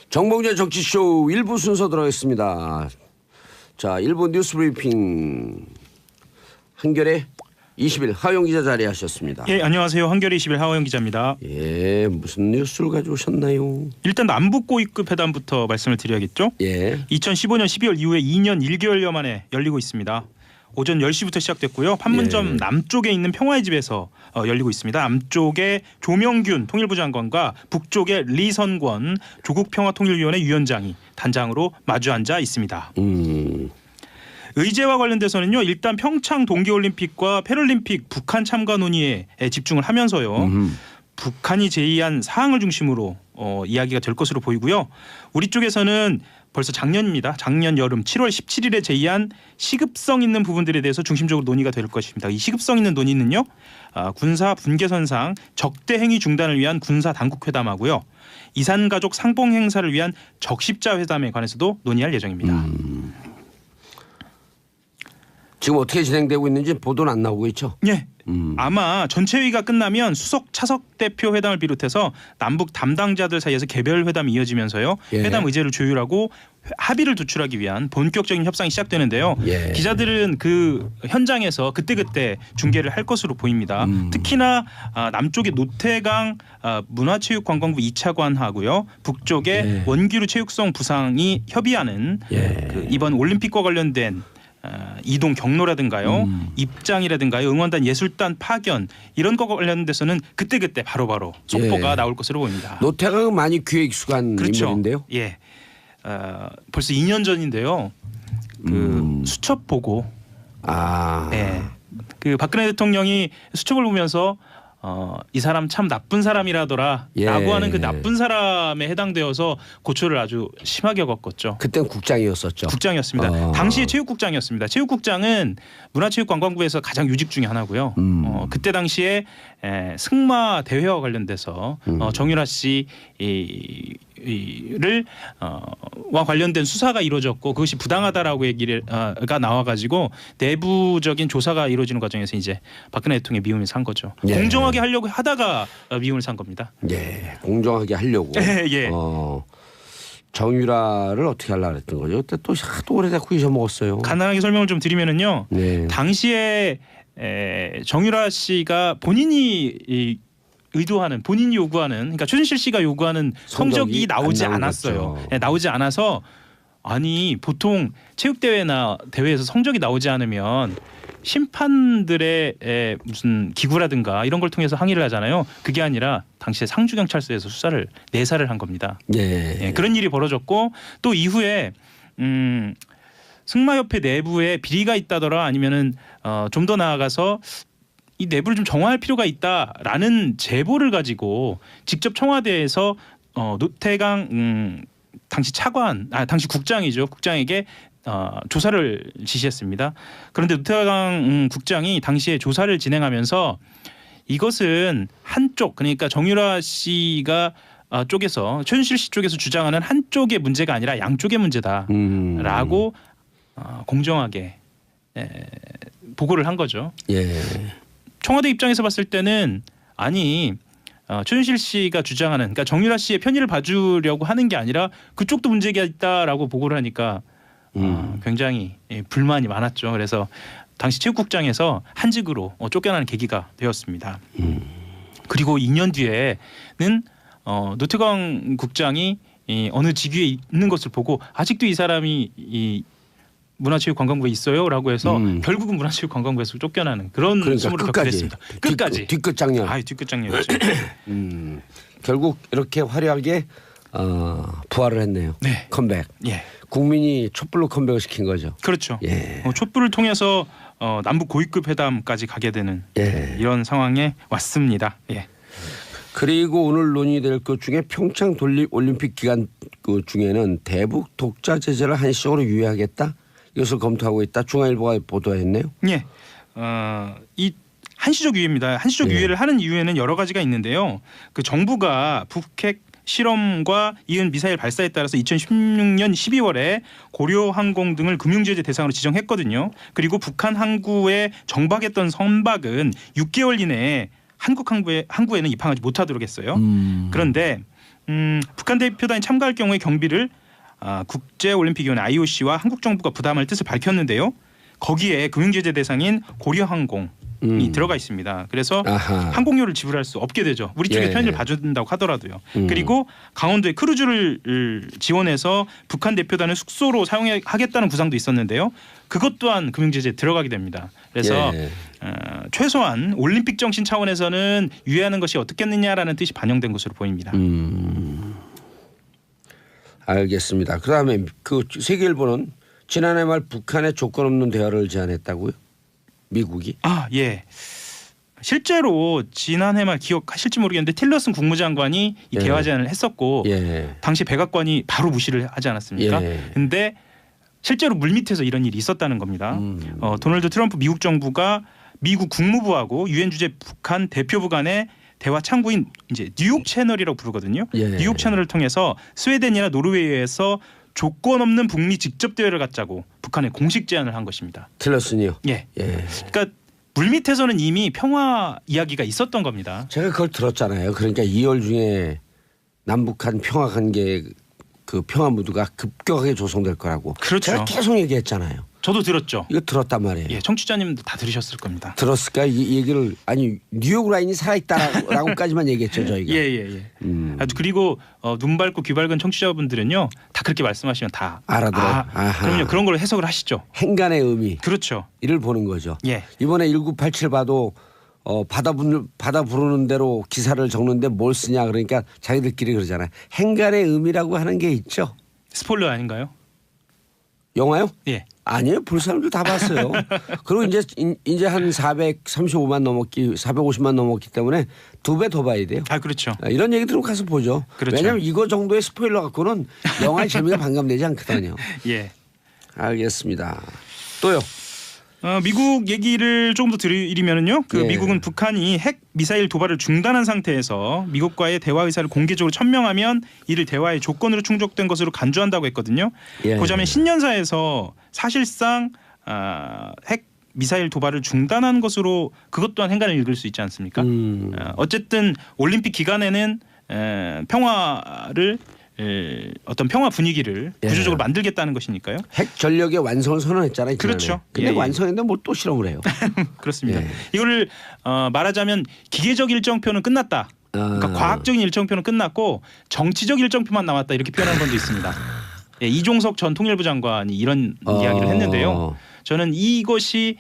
정봉재 정치쇼 1부 순서 들어가겠습니다. 자, 1부 뉴스 브리핑 한겨레 20일 하용 기자 자리하셨습니다. 예, 안녕하세요. 한겨레 20일 하용 기자입니다. 예, 무슨 뉴스를 가져오셨나요? 일단 남북 고위급 회담부터 말씀을 드려야겠죠. 예. 2015년 12월 이후에 2년 1개월여 만에 열리고 있습니다. 오전 10시부터 시작됐고요. 판문점 남쪽에 있는 평화의 집에서 열리고 있습니다. 남쪽에 조명균 통일부 장관과 북쪽에 리선권 조국평화통일위원회 위원장이 단장으로 마주 앉아 있습니다. 의제와 관련돼서는요. 일단 평창 동계올림픽과 패럴림픽 북한 참가 논의에 집중을 하면서요. 북한이 제의한 사항을 중심으로 이야기가 될 것으로 보이고요. 우리 쪽에서는 벌써 작년입니다. 작년 여름 7월 17일에 제의한 시급성 있는 부분들에 대해서 중심적으로 논의가 될 것입니다. 이 시급성 있는 논의는요. 군사 분계선상 적대 행위 중단을 위한 군사 당국 회담하고요. 이산가족 상봉 행사를 위한 적십자 회담에 관해서도 논의할 예정입니다. 지금 어떻게 진행되고 있는지 보도는 안 나오고 있죠? 예. 아마 전체 회의가 끝나면 수석 차석 대표 회담을 비롯해서 남북 담당자들 사이에서 개별 회담이 이어지면서요. 회담 의제를 조율하고 합의를 도출하기 위한 본격적인 협상이 시작되는데요. 기자들은 그 현장에서 그때그때 중계를 할 것으로 보입니다. 특히나 남쪽의 노태강 문화체육관광부 2차관하고요. 북쪽의 원기루 체육성 부상이 협의하는 그 이번 올림픽과 관련된 이동 경로라든가요, 입장이라든가요, 응원단 예술단 파견 이런 거 관련돼서는 그때그때 바로바로 속보가 나올 것으로 보입니다. 노태강은 많이 귀에 익숙한 인물인데요. 예, 벌써 2년 전인데요. 그 수첩 보고, 예, 그 박근혜 대통령이 수첩을 보면서 이 사람 참 나쁜 사람이라더라라고 하는 그 나쁜 사람에 해당되어서 고초를 아주 심하게 겪었죠. 그땐 국장이었었죠. 국장이었습니다. 당시에 체육국장이었습니다. 체육국장은 문화체육관광부에서 가장 요직 중에 하나고요. 그때 당시에 승마 대회와 관련돼서 정유라 씨를 와 관련된 수사가 이루어졌고 그것이 부당하다라고 얘기가 나와가지고 내부적인 조사가 이루어지는 과정에서 이제 박근혜 대통령의 미움을 산 거죠. 공정하게 하려고 하다가 미움을 산 겁니다. 예, 공정하게 하려고. 예. 정유라를 어떻게 하려고 했던 거죠? 그때 또 하도 오래됐고 잊어먹었어요. 간단하게 설명을 좀 드리면은요. 당시에 정유라 씨가 본인이 의도하는 본인이 요구하는 그러니까 최순실 씨가 요구하는 성적이 나오지 않았어요. 나오지 않아서 아니 보통 체육대회나 대회에서 성적이 나오지 않으면 심판들의 무슨 기구라든가 이런 걸 통해서 항의를 하잖아요. 그게 아니라 당시에 상주경찰서에서 수사를 내사를 한 겁니다. 그런 일이 벌어졌고 또 이후에 승마협회 내부에 비리가 있다더라 아니면은 좀 더 나아가서 이 내부를 좀 정화할 필요가 있다라는 제보를 가지고 직접 청와대에서 노태강 당시 차관, 당시 국장이죠. 국장에게 조사를 지시했습니다. 그런데 노태강 국장이 당시에 조사를 진행하면서 이것은 한쪽 그러니까 정유라 씨가 쪽에서 최순실 씨 쪽에서 주장하는 한쪽의 문제가 아니라 양쪽의 문제다라고 공정하게 보고를 한 거죠. 청와대 입장에서 봤을 때는 아니 최순실 씨가 주장하는 그러니까 정유라 씨의 편의를 봐주려고 하는 게 아니라 그쪽도 문제가 있다라고 보고를 하니까 굉장히 불만이 많았죠. 그래서 당시 체육국장에서 한직으로 쫓겨나는 계기가 되었습니다. 그리고 2년 뒤에는 노태강 국장이 어느 직위에 있는 것을 보고 아직도 이 사람이 문화체육관광부에 있어요라고 해서 결국은 문화체육관광부에서 쫓겨나는 그런 수모를 겪게 됐습니다. 끝까지 뒤끝장년. 뒤끝장년이었죠. 결국 이렇게 화려하게 부활을 했네요. 컴백. 국민이 촛불로 컴백을 시킨 거죠. 그렇죠. 촛불을 통해서 남북 고위급 회담까지 가게 되는 이런 상황에 왔습니다. 그리고 오늘 논의될 것 중에 평창 올림픽 기간 그 중에는 대북 독자 제재를 한시적으로 유예하겠다. 이것을 검토하고 있다. 중앙일보가 보도했네요. 이 한시적 유예입니다. 한시적 유예를 하는 이유에는 여러 가지가 있는데요. 그 정부가 북핵 실험과 이은 미사일 발사에 따라서 2016년 12월에 고려항공 등을 금융제재 대상으로 지정했거든요. 그리고 북한 항구에 정박했던 선박은 6개월 이내에 한국 항구에는 입항하지 못하도록 했어요. 그런데 북한 대표단이 참가할 경우에 경비를 국제올림픽위원회 IOC와 한국 정부가 부담할 뜻을 밝혔는데요. 거기에 금융제재 대상인 고려항공이 들어가 있습니다. 그래서 아하. 항공료를 지불할 수 없게 되죠. 우리 쪽에 예. 편의를 봐준다고 하더라도요. 그리고 강원도에 크루즈를 지원해서 북한 대표단을 숙소로 사용하겠다는 구상도 있었는데요. 그것 또한 금융제재에 들어가게 됩니다. 그래서 예. 최소한 올림픽 정신 차원에서는 유예하는 것이 어떻겠느냐라는 뜻이 반영된 것으로 보입니다. 알겠습니다. 그다음에 그 세계일보는 지난해 말 북한의 조건 없는 대화를 제안했다고요? 미국이? 예. 실제로 지난해 말 기억하실지 모르겠는데 틸러슨 국무장관이 이 예. 대화 제안을 했었고 예. 당시 백악관이 바로 무시를 하지 않았습니까? 예. 근데 실제로 물밑에서 이런 일이 있었다는 겁니다. 도널드 트럼프 미국 정부가 미국 국무부하고 유엔 주재 북한 대표부 간의 대화 창구인 이제 뉴욕 채널이라고 부르거든요. 예. 뉴욕 채널을 통해서 스웨덴이나 노르웨이에서 조건 없는 북미 직접 대화를 갖자고 북한에 공식 제안을 한 것입니다. 틸러슨이요? 예. 예. 그러니까 물밑에서는 이미 평화 이야기가 있었던 겁니다. 제가 그걸 들었잖아요. 그러니까 2월 중에 남북한 평화 관계 그 평화 무드가 급격하게 조성될 거라고. 그렇죠. 제가 계속 얘기했잖아요. 저도 들었죠. 이거 들었단 말이에요. 예, 청취자님도 다 들으셨을 겁니다. 들었을까? 이 얘기를 아니 뉴욕 라인이 살아있다라고까지만 얘기했죠 저희가. 예. 그리고 눈 밝고 귀 밝은 청취자분들은요 다 그렇게 말씀하시면 다 알아들어. 아하. 그럼요 그런 걸로 해석을 하시죠. 행간의 의미. 그렇죠. 이를 보는 거죠. 예. 이번에 1987 봐도 바다 부르는 대로 기사를 적는데 뭘 쓰냐 그러니까 자기들끼리 그러잖아요. 행간의 의미라고 하는 게 있죠. 스포일러 아닌가요? 영화요? 예. 아니에요. 볼 사람들 다 봤어요. 그리고 이제 한 435만 넘었기 450만 넘었기 때문에 2배 더 봐야 돼요. 그렇죠. 이런 얘기들은 가서 보죠. 그렇죠. 왜냐하면 이거 정도의 스포일러 갖고는 영화의 재미가 반감되지 않거든요. 예. 알겠습니다. 또요. 미국 얘기를 조금 더 드리면은요. 예. 미국은 북한이 핵 미사일 도발을 중단한 상태에서 미국과의 대화 의사를 공개적으로 천명하면 이를 대화의 조건으로 충족된 것으로 간주한다고 했거든요. 예. 보자면 신년사에서 사실상 핵 미사일 도발을 중단한 것으로 그것 또한 행간을 읽을 수 있지 않습니까? 어쨌든 올림픽 기간에는 평화를 어떤 평화 분위기를 구조적으로 만들겠다는 것이니까요. 핵 전력의 완성을 선언했잖아요. 그렇죠. 근데 예. 완성했는데 뭘 또 실험을 해요. 그렇습니다. 예. 이거를 말하자면 기계적 일정표는 끝났다. 그러니까 과학적인 일정표는 끝났고 정치적 일정표만 남았다 이렇게 표현한 분도 있습니다. 예, 이종석 전 통일부 장관이 이런 이야기를 했는데요. 저는 이것이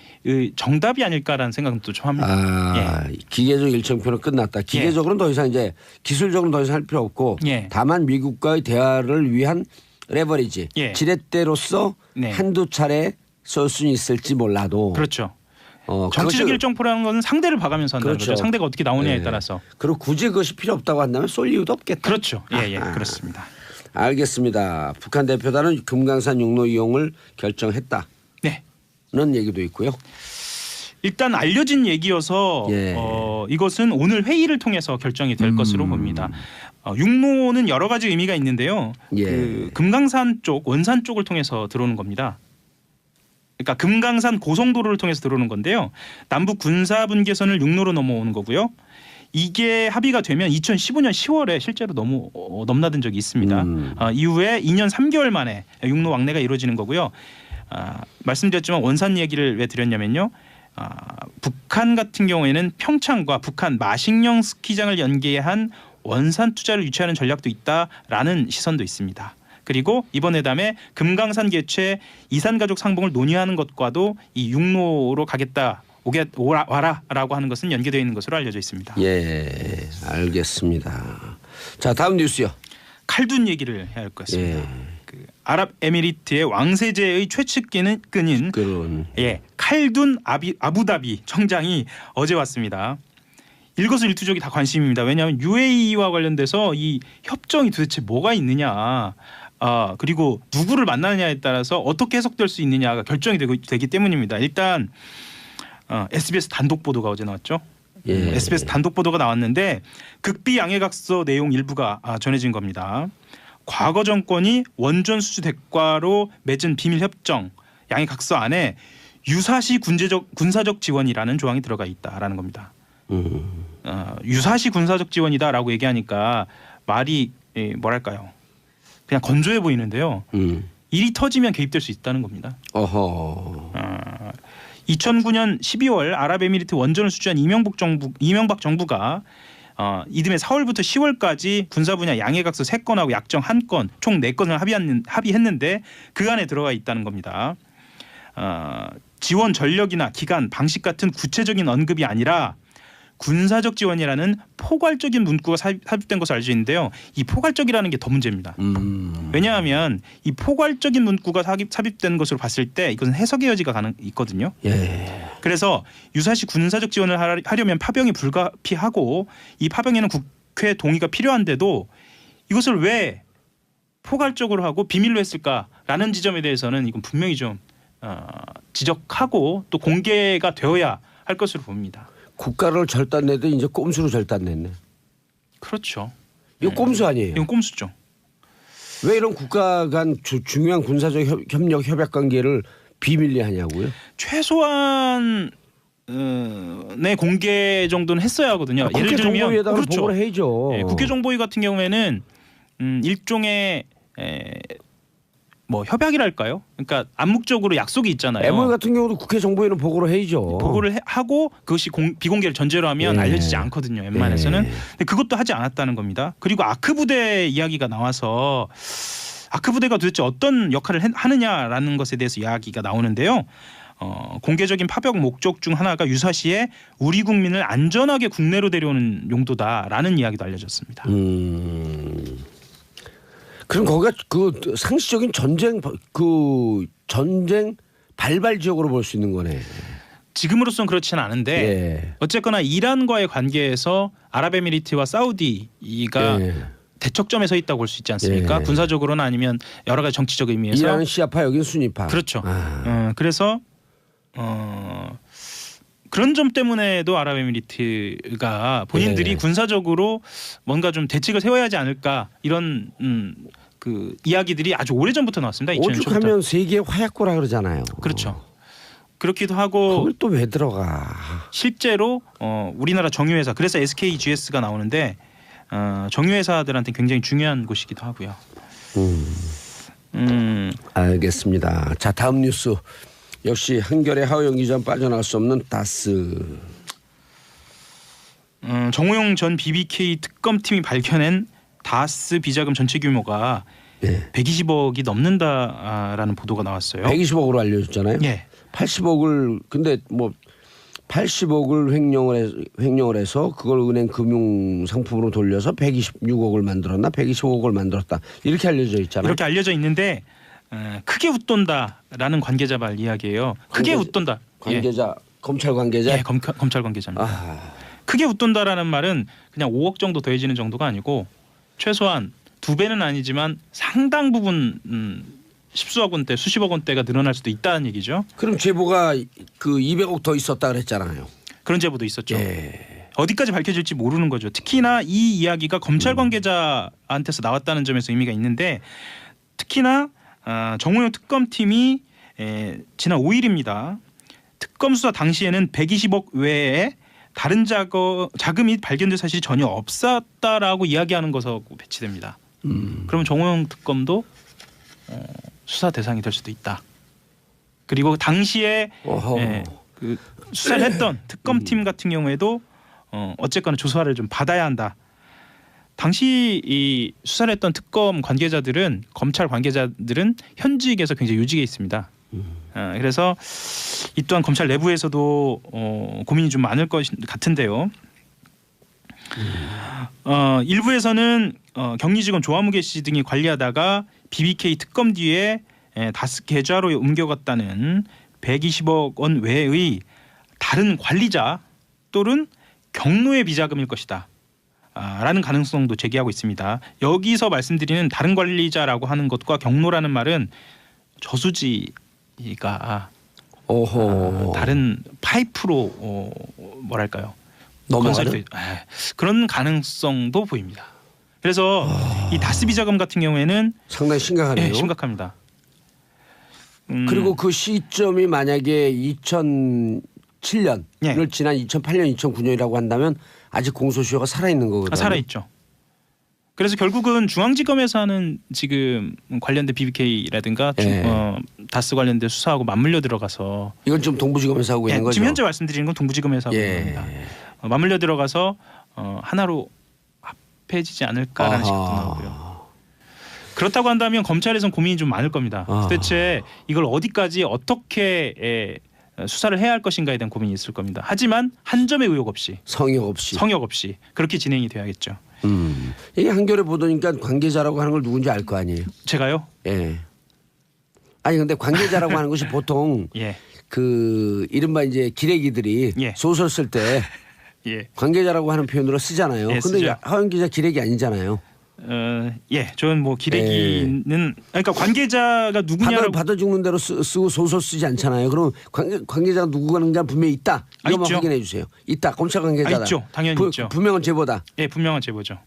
정답이 아닐까라는 생각은 또 좀 합니다. 기계적 일정표는 끝났다. 기계적으로는 더 이상 이제 기술적으로는 더 이상 할 필요 없고 다만 미국과의 대화를 위한 레버리지 지렛대로서 한두 차례 쓸 수는 있을지 몰라도 그렇죠. 정치적 일정표라는 것은 상대를 봐가면서 한다는 거죠. 상대가 어떻게 나오냐에 따라서. 그리고 굳이 그것이 필요 없다고 한다면 쏠 이유도 없겠다. 그렇죠. 그렇습니다. 알겠습니다. 북한 대표단은 금강산 육로 이용을 결정했다. 는 얘기도 있고요. 일단 알려진 얘기여서 이것은 오늘 회의를 통해서 결정이 될 것으로 봅니다. 육로는 여러 가지 의미가 있는데요. 그 금강산 쪽, 원산 쪽을 통해서 들어오는 겁니다. 그러니까 금강산 고속도로를 통해서 들어오는 건데요. 남북 군사 분계선을 육로로 넘어오는 거고요. 이게 합의가 되면 2015년 10월에 실제로 넘나든 적이 있습니다. 이후에 2년 3개월 만에 육로 왕래가 이루어지는 거고요. 말씀드렸지만 원산 얘기를 왜 드렸냐면요. 북한 같은 경우에는 평창과 북한 마식령 스키장을 연계한 원산 투자를 유치하는 전략도 있다라는 시선도 있습니다. 그리고 이번 회담에 금강산 개최 이산가족 상봉을 논의하는 것과도 이 육로로 가겠다. 와라라고 하는 것은 연계되어 있는 것으로 알려져 있습니다. 예, 알겠습니다. 자, 다음 뉴스요. 칼둔 얘기를 해야 할 것 같습니다. 그 아랍에미리트의 왕세제의 최측근인 칼둔 아부다비 청장이 어제 왔습니다. 일거수일투족이 다 관심입니다. 왜냐하면 UAE와 관련돼서 이 협정이 도대체 뭐가 있느냐, 그리고 누구를 만나느냐에 따라서 어떻게 해석될 수 있느냐가 결정이 되기 때문입니다. 일단 SBS 단독 보도가 어제 나왔죠. SBS 단독 보도가 나왔는데 극비 양해각서 내용 일부가 전해진 겁니다. 과거 정권이 원전 수주 대가로 맺은 비밀 협정 양해각서 안에 유사시 군사적 지원이라는 조항이 들어가 있다라는 겁니다. 유사시 군사적 지원이다라고 얘기하니까 말이 뭐랄까요? 그냥 건조해 보이는데요. 일이 터지면 개입될 수 있다는 겁니다. 2009년 12월 아랍에미리트 원전을 수주한 이명박 정부가 이듬해 4월부터 10월까지 군사 분야 양해각서 3건하고 약정 1건 총 4건을 합의했는데 그 안에 들어가 있다는 겁니다. 지원 전력이나 기간, 방식 같은 구체적인 언급이 아니라 군사적 지원이라는 포괄적인 문구가 삽입된 것으로 알려져 있는데요. 이 포괄적이라는 게 더 문제입니다. 왜냐하면 이 포괄적인 문구가 삽입된 것으로 봤을 때 이것은 해석의 여지가 있거든요. 예. 그래서 유사시 군사적 지원을 하려면 파병이 불가피하고 이 파병에는 국회 동의가 필요한데도 이것을 왜 포괄적으로 하고 비밀로 했을까라는 지점에 대해서는 이건 분명히 좀 지적하고 또 공개가 되어야 할 것으로 봅니다. 국가를 절단내도 이제 꼼수로 절단냈네. 그렇죠. 이거 꼼수 아니에요? 이건 꼼수죠. 왜 이런 국가 간 중요한 군사적 협력 협약 관계를 비밀리 하냐고요? 최소한 내 공개 정도는 했어야 하거든요. 예를 들면 그렇죠. 보고를 해야죠. 국회 정보위 같은 경우에는 일종의 뭐 협약이랄까요? 그러니까 암묵적으로 약속이 있잖아요. MOU 같은 경우도 국회 정보위는 보고를 해야죠. 보고를 하고 그것이 비공개를 전제로 하면 알려지지 않거든요. 웬만해서는. 근데 그것도 하지 않았다는 겁니다. 그리고 아크 부대 이야기가 나와서 아크 부대가 도대체 어떤 역할을 하느냐라는 것에 대해서 이야기가 나오는데요. 공개적인 파병 목적 중 하나가 유사시에 우리 국민을 안전하게 국내로 데려오는 용도다라는 이야기도 알려졌습니다. 그럼 거기가 그 상시적인 전쟁 발발 지역으로 볼 수 있는 거네. 지금으로서는 그렇지는 않은데 어쨌거나 이란과의 관계에서 아랍에미리트와 사우디가 대척점에 서 있다고 볼 수 있지 않습니까? 군사적으로는 아니면 여러 가지 정치적 의미에서. 이란은 시아파, 여기는 수니파. 그렇죠. 그래서 그런 점 때문에도 아랍에미리트가 본인들이 군사적으로 뭔가 좀 대책을 세워야 하지 않을까 이런 그 이야기들이 아주 오래전부터 나왔습니다. 오죽하면 세계의 화약고라 그러잖아요. 그렇죠. 그렇기도 하고 거길 또 왜 들어가? 실제로 우리나라 정유회사 그래서 SKGS가 나오는데 정유회사들한테 굉장히 중요한 곳이기도 하고요. 알겠습니다. 자, 다음 뉴스. 역시 한결의 하호영 기자 빠져나갈 수 없는 다스. 정호영 전 BBK 특검팀이 밝혀낸 다스 비자금 전체 규모가 120억이 넘는다라는 보도가 나왔어요. 120억으로 알려졌잖아요. 80억을 근데 뭐 80억을 횡령을 해서 그걸 은행 금융 상품으로 돌려서 126억을 만들었나 125억을 만들었다 이렇게 알려져 있잖아요. 이렇게 알려져 있는데 크게 웃돈다라는 관계자 말 이야기예요. 크게 웃돈다. 관계자 검찰 관계자. 검찰 관계자입니다. 크게 웃돈다라는 말은 그냥 5억 정도 더해지는 정도가 아니고 최소한 2배는 아니지만 상당 부분 십수억 원대, 수십억 원대가 늘어날 수도 있다는 얘기죠. 그럼 제보가 그 200억 더 있었다 그랬잖아요. 그런 제보도 있었죠. 어디까지 밝혀질지 모르는 거죠. 특히나 이 이야기가 검찰 관계자한테서 나왔다는 점에서 의미가 있는데 특히나 정호영 특검팀이 지난 5일입니다. 특검 수사 당시에는 120억 외에 다른 자금이 발견될 사실이 전혀 없었다라고 이야기하는 것으로 배치됩니다. 그러면 정호영 특검도 수사 대상이 될 수도 있다. 그리고 당시에 그 수사를 했던 특검팀 같은 경우에도 어쨌거나 조사를 좀 받아야 한다. 당시 이 수사를 했던 특검 관계자들은 검찰 관계자들은 현직에서 굉장히 요직에 있습니다. 그래서 이 또한 검찰 내부에서도 고민이 좀 많을 것 같은데요. 일부에서는 격리 직원 조화무게 씨 등이 관리하다가 BBK 특검 뒤에 다스 계좌로 옮겨갔다는 120억 원 외의 다른 관리자 또는 경로의 비자금일 것이다. 라는 가능성도 제기하고 있습니다. 여기서 말씀드리는 다른 관리자라고 하는 것과 경로라는 말은 저수지가 다른 파이프로 뭐랄까요? 넘어가는 그런 가능성도 보입니다. 그래서 이 다스 비자금 같은 경우에는 상당히 심각하네요. 심각합니다. 그리고 그 시점이 만약에 2007년을 지난 2008년, 2009년이라고 한다면 아직 공소시효가 살아있는 거거든요. 살아있죠. 그래서 결국은 중앙지검에서 하는 지금 관련된 BBK라든가 다스 관련된 수사하고 맞물려 들어가서 이건 좀 동부지검에서 하고 있는 거죠. 지금 현재 말씀드리는 건 동부지검에서 하고 있는 겁니다. 맞물려 들어가서 하나로 합해지지 않을까라는 생각도 나오고요. 그렇다고 한다면 검찰에선 고민이 좀 많을 겁니다. 도대체 이걸 어디까지 어떻게 수사를 해야 할 것인가에 대한 고민이 있을 겁니다. 하지만 한 점의 의혹 없이 성역 없이 그렇게 진행이 돼야겠죠. 이게 한겨레 보도니까 관계자라고 하는 걸 누군지 알 거 아니에요? 제가요? 예. 아니 근데 관계자라고 하는 것이 보통 그 이른바 이제 기레기들이 소설 쓸 때 관계자라고 하는 표현으로 쓰잖아요. 근데 하원 기자 기레기 아니잖아요. 저는 뭐 기레기는 그러니까 관계자가 누구냐라고 받아 죽는 대로 쓰고 소설 쓰지 않잖아요. 그럼 관계자가 누구가 분명히 있다. 이거만 확인해 주세요. 있다. 검찰 관계자다. 있죠. 당연히 있죠. 분명한 제보다. 분명한 제보죠.